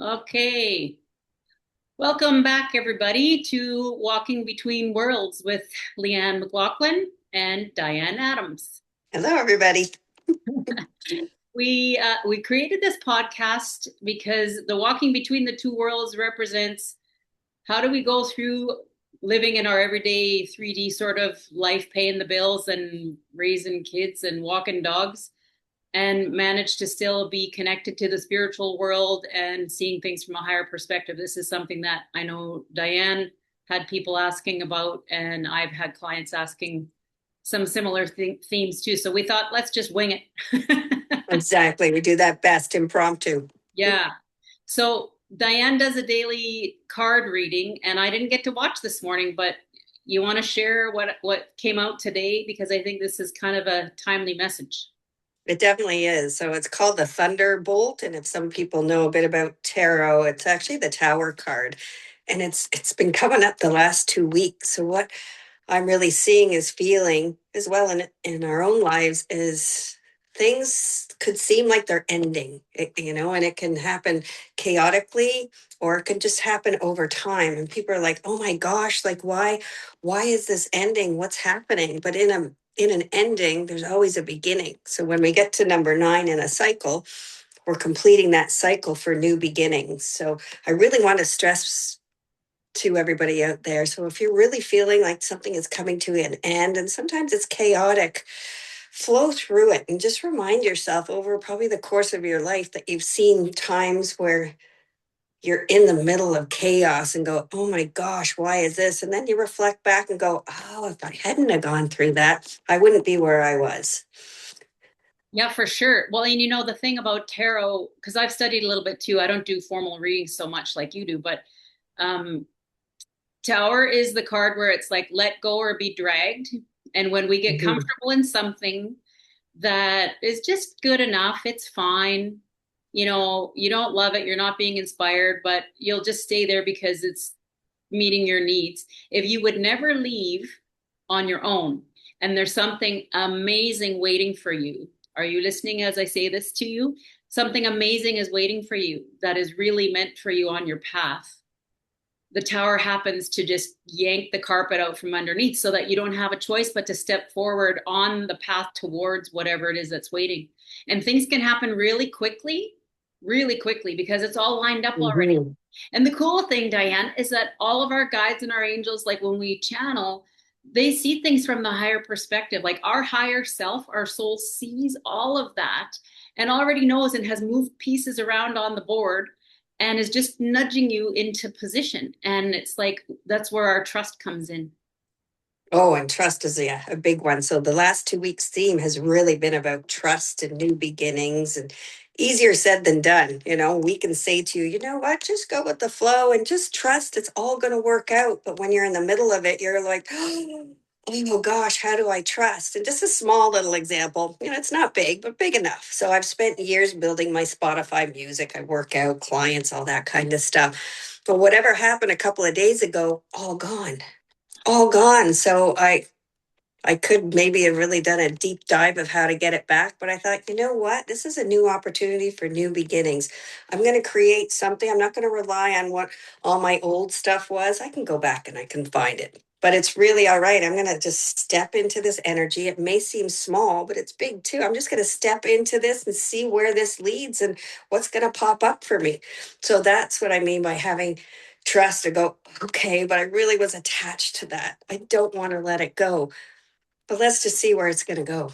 Okay. Welcome back, everybody, to Walking Between Worlds with Leanne McLaughlin and Dianne Adams. Hello, everybody. We created this podcast because the walking between the two worlds represents how do we go through living in our everyday 3D sort of life, paying the bills and raising kids and walking dogs, and manage to still be connected to the spiritual world and seeing things from a higher perspective. This is something that I know Dianne had people asking about, and I've had clients asking some similar themes too. So we thought, let's just wing it. Exactly. We do that best impromptu. Yeah. So Dianne does a daily card reading, and I didn't get to watch this morning, but you want to share what came out today because I think this is kind of a timely message. It definitely is. So it's called the Thunderbolt. And if some people know a bit about tarot, it's actually the Tower card. And it's been coming up the last 2 weeks. So what I'm really seeing is feeling as well in our own lives is things could seem like they're ending, and it can happen chaotically or it can just happen over time. And people are like, oh my gosh, like why is this ending? What's happening? But in an ending, there's always a beginning. So when we get to number 9 in a cycle, we're completing that cycle for new beginnings. So I really want to stress to everybody out there. So if you're really feeling like something is coming to an end and sometimes it's chaotic, flow through it and just remind yourself over probably the course of your life that you've seen times where you're in the middle of chaos and go, oh my gosh, why is this? And then you reflect back and go, oh, if I hadn't have gone through that, I wouldn't be where I was. Yeah, for sure. Well, and you know, the thing about tarot, because I've studied a little bit too, I don't do formal readings so much like you do, but um, Tower is the card where it's like let go or be dragged. And when we get Mhm. comfortable in something that is just good enough, it's fine. You know, you don't love it, you're not being inspired, but you'll just stay there because it's meeting your needs. If you would never leave on your own and there's something amazing waiting for you, are you listening as I say this to you? Something amazing is waiting for you that is really meant for you on your path. The tower happens to just yank the carpet out from underneath so that you don't have a choice but to step forward on the path towards whatever it is that's waiting. And things can happen really quickly because it's all lined up already. Mhm. And the cool thing, Dianne, is that all of our guides and our angels, like when we channel, they see things from the higher perspective. Like our higher self, our soul sees all of that and already knows and has moved pieces around on the board and is just nudging you into position. And it's like that's where our trust comes in. Oh, and trust is a big one. So the last 2 weeks theme has really been about trust and new beginnings and easier said than done. We can say to you, you know what, just go with the flow and just trust it's all going to work out. But when you're in the middle of it, you're like, oh gosh, how do I trust? And just a small little example, it's not big, but big enough. So I've spent years building my Spotify music. I work out, clients, all that kind of stuff. But whatever happened a couple of days ago, all gone, all gone. So I could maybe have really done a deep dive of how to get it back, but I thought, you know what? This is a new opportunity for new beginnings. I'm going to create something. I'm not going to rely on what all my old stuff was. I can go back and I can find it. But it's really all right. I'm going to just step into this energy. It may seem small, but it's big too. I'm just going to step into this and see where this leads and what's going to pop up for me. So that's what I mean by having trust to go, okay, but I really was attached to that. I don't want to let it go, but let's just see where it's going to go.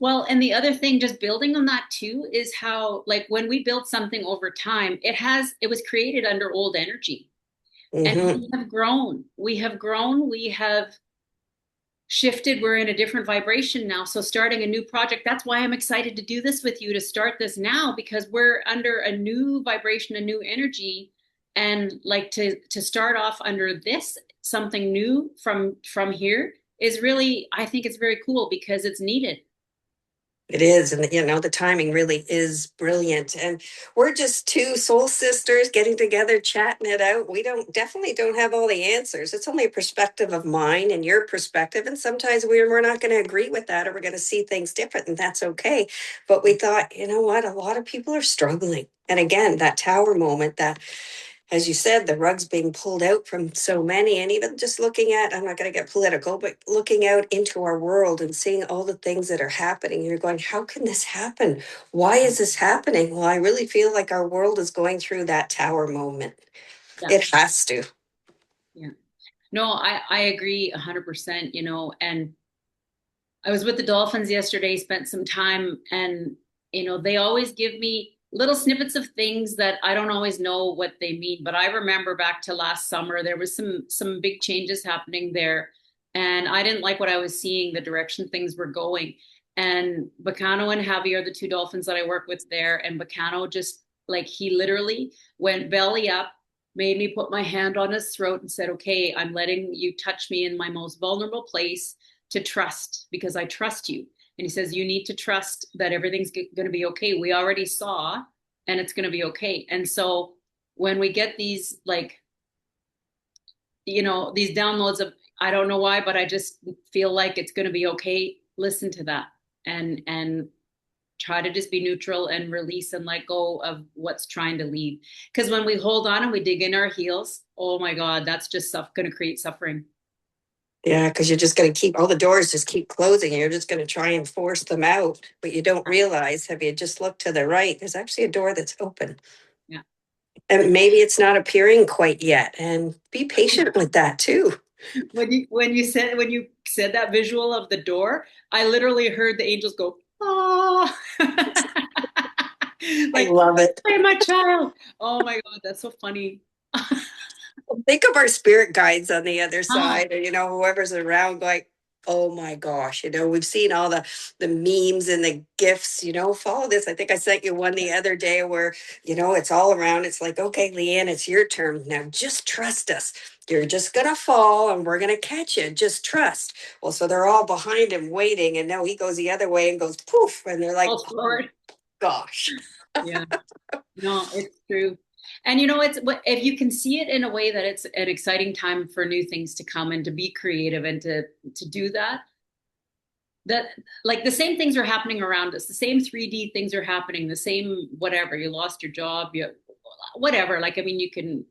Well, and the other thing, just building on that too, is how, like, when we build something over time, it was created under old energy. And Hmm. we have grown. We have shifted. We're in a different vibration now. So starting a new project, that's why I'm excited to do this with you to start this now because we're under a new vibration, a new energy. And like to start off under this, something new from here is really, I think it's very cool because it's needed. It is. And, the timing really is brilliant. And we're just two soul sisters getting together, chatting it out. We definitely don't have all the answers. It's only a perspective of mine and your perspective. And sometimes we're not going to agree with that, or we're going to see things different, and that's okay. But we thought, you know what? A lot of people are struggling. And again, that tower moment, that, as you said, the rug's being pulled out from so many. And even just looking at, I'm not going to get political, but looking out into our world and seeing all the things that are happening, you're going, how can this happen? Why is this happening? Well, I really feel like our world is going through that tower moment. Yeah. It has to. Yeah. No, I agree 100%, and I was with the Dolphins yesterday, spent some time, and they always give me little snippets of things that I don't always know what they mean. But I remember back to last summer, there was some big changes happening there, and I didn't like what I was seeing, the direction things were going. And Bacano and Javi are the two Dolphins that I work with there, and Bacano just like he literally went belly up, made me put my hand on his throat and said, "Okay, I'm letting you touch me in my most vulnerable place to trust because I trust you." And he says, "You need to trust that everything's going to be okay. We already saw, and it's going to be okay." And so when we get these, like, these downloads of, I don't know why, but I just feel like it's going to be okay, listen to that and try to just be neutral and release and let go of what's trying to lead. Because when we hold on and we dig in our heels, oh my God, that's just going to create suffering. Yeah, because you're just going to keep all the doors just keep closing, and you're just going to try and force them out. But you don't realize, have you just looked to the right? There's actually a door that's open. Yeah. And maybe it's not appearing quite yet. And be patient with that too. When you said that visual of the door, I literally heard the angels go, "Oh," I like, love it. "Play my child." Oh my God, that's so funny. Think of our spirit guides on the other Oh, side, or whoever's around, going, oh my gosh, we've seen all the memes and the gifs, follow this. I think I sent you one the other day where, it's all around. It's like, okay, Leanne, it's your turn now. Just trust us. You're just gonna fall and we're gonna catch you. Just trust. Well, so they're all behind him waiting, and now he goes the other way and goes poof, and they're like, falls oh forward. gosh. Yeah. No, it's true. And if you can see it in a way that it's an exciting time for new things to come and to be creative and to do that like the same things are happening around us, the same 3D things are happening, the same whatever, you lost your job, whatever. Like, I mean, you can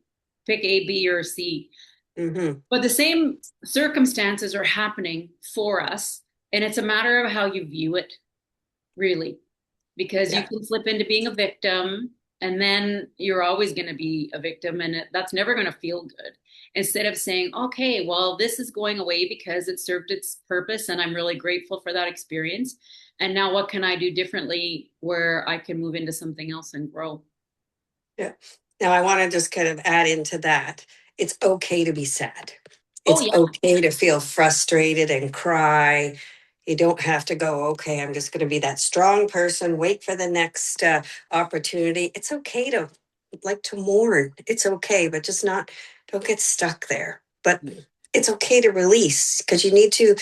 pick A, B, or C, Mm-hmm. but the same circumstances are happening for us. And it's a matter of how you view it, really, because you Yeah. can slip into being a victim, and then you're always going to be a victim, and that's never going to feel good. Instead of saying, okay, well, this is going away because it served its purpose and I'm really grateful for that experience, and now what can I do differently where I can move into something else and grow. Yeah. Now, I want to just kind of add into that. It's okay to be sad. Oh It's yeah. okay to feel frustrated and cry. You don't have to go, okay, I'm just going to be that strong person, wait for the next opportunity. It's okay to like to mourn. It's okay, but just not, don't get stuck there. But it's okay to release, because you need to,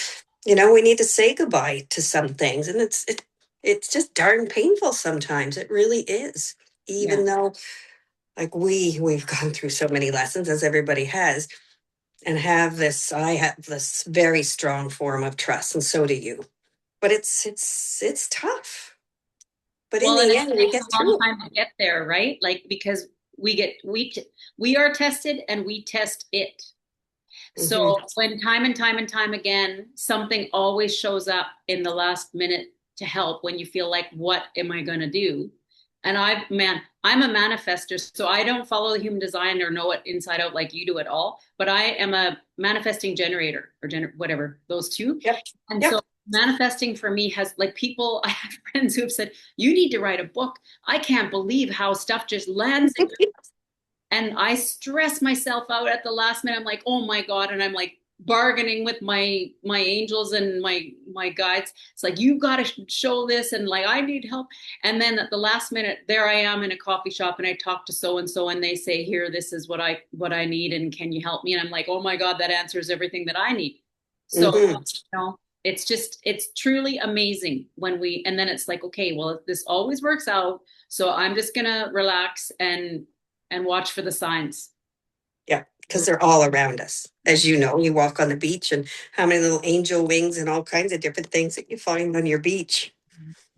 we need to say goodbye to some things. And it's just darn painful sometimes. It really is. Yeah. Even though, like, we've gone through so many lessons, as everybody has, and I have this very strong form of trust, and so do you. But it's tough, but in Well, and the it end we takes get a long through time to get there, right? Like, because we are tested and we test it. it. So Hmm. when time and time and time again, something always shows up in the last minute to help, when you feel like, what am I going to do? And I'm a manifester, so I don't follow the human design or know it inside out like you do at all. But I am a manifesting generator, or whatever, those two. Yep. And Yep. so manifesting for me has, like, people, I have friends who have said, you need to write a book. I can't believe how stuff just lands in, and I stress myself out at the last minute. I'm like, oh my God. And I'm like bargaining with my angels and my guides. It's like, you got to show this, and like, I need help. And then at the last minute, there I am in a coffee shop, and I talk to so and so, and they say, here, this is what I need, and can you help me? And I'm like, oh my God, that answers everything that I need. So, Hmm. It's truly amazing when we, and then it's like, okay, well, if this always works out, so I'm just gonna relax and watch for the signs. Yeah, because they're all around us. As you know, you walk on the beach and how many little angel wings and all kinds of different things that you find on your beach.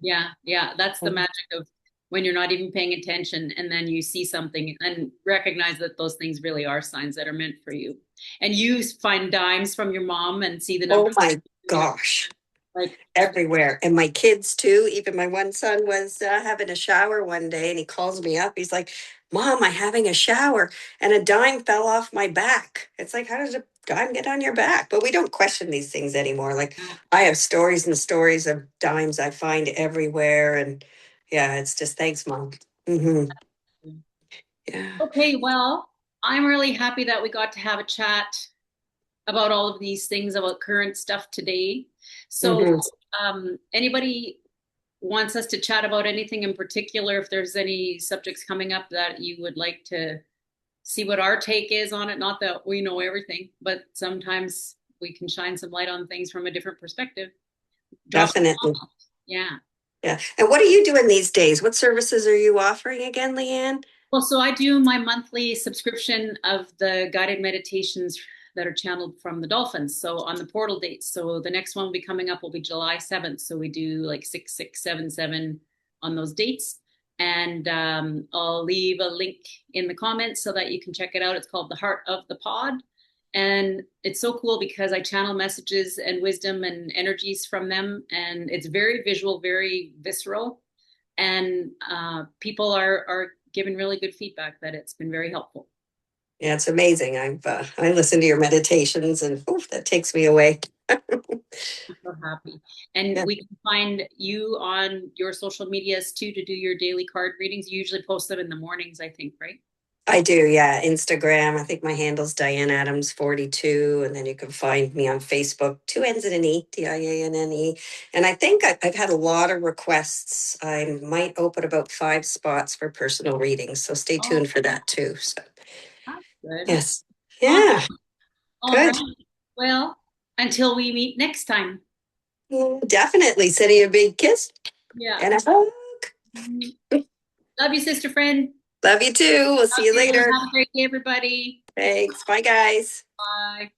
Yeah, yeah, that's the magic of when you're not even paying attention and then you see something and recognize that those things really are signs that are meant for you. And you find dimes from your mom and see the Oh numbers my and you're gosh. like, Everywhere. And my kids too. Even my one son was having a shower one day and he calls me up. He's like, Mom, I'm having a shower and a dime fell off my back. It's like, how does a dime get on your back? But we don't question these things anymore. Like, I have stories and stories of dimes I find everywhere. And yeah, it's just thanks, Mom. Hmm. Yeah. okay, well, I'm really happy that we got to have a chat about all of these things about current stuff today. So, Hmm. anybody wants us to chat about anything in particular, if there's any subjects coming up that you would like to see what our take is on it, not that we know everything, but sometimes we can shine some light on things from a different perspective. Drop us a Definitely. comment. Yeah. Yeah. And what are you doing these days? What services are you offering again, Leanne? Well, so I do my monthly subscription of the guided meditations that are channeled from the dolphins. So on the portal dates. So the next one will be coming up will be July 7th. So we do like 6677 on those dates. And I'll leave a link in the comments so that you can check it out. It's called The Heart of the Pod. And it's so cool because I channel messages and wisdom and energies from them. And it's very visual, very visceral. And people are giving really good feedback that it's been very helpful. Yeah, it's amazing. I listen to your meditations and oof, that takes me away. I'm so happy. And Yeah, we can find you on your social medias too to do your daily card readings. You usually post them in the mornings, I think, right? I do. Yeah, Instagram. I think my handle's Dianne Adams 42, and then you can find me on Facebook. Two N's and an E, Dianne. And I think I've had a lot of requests. I might open about 5 spots for personal readings, so stay Oh, tuned for that too. So that's good. yes, Awesome. yeah, All good. right. Well, until we meet next time. Yeah, definitely sending you a big kiss Yeah. and a hug. Love you, sister friend. Love you too. We'll see Love you you. later. Have a great day, everybody. Thanks. Bye, guys. Bye.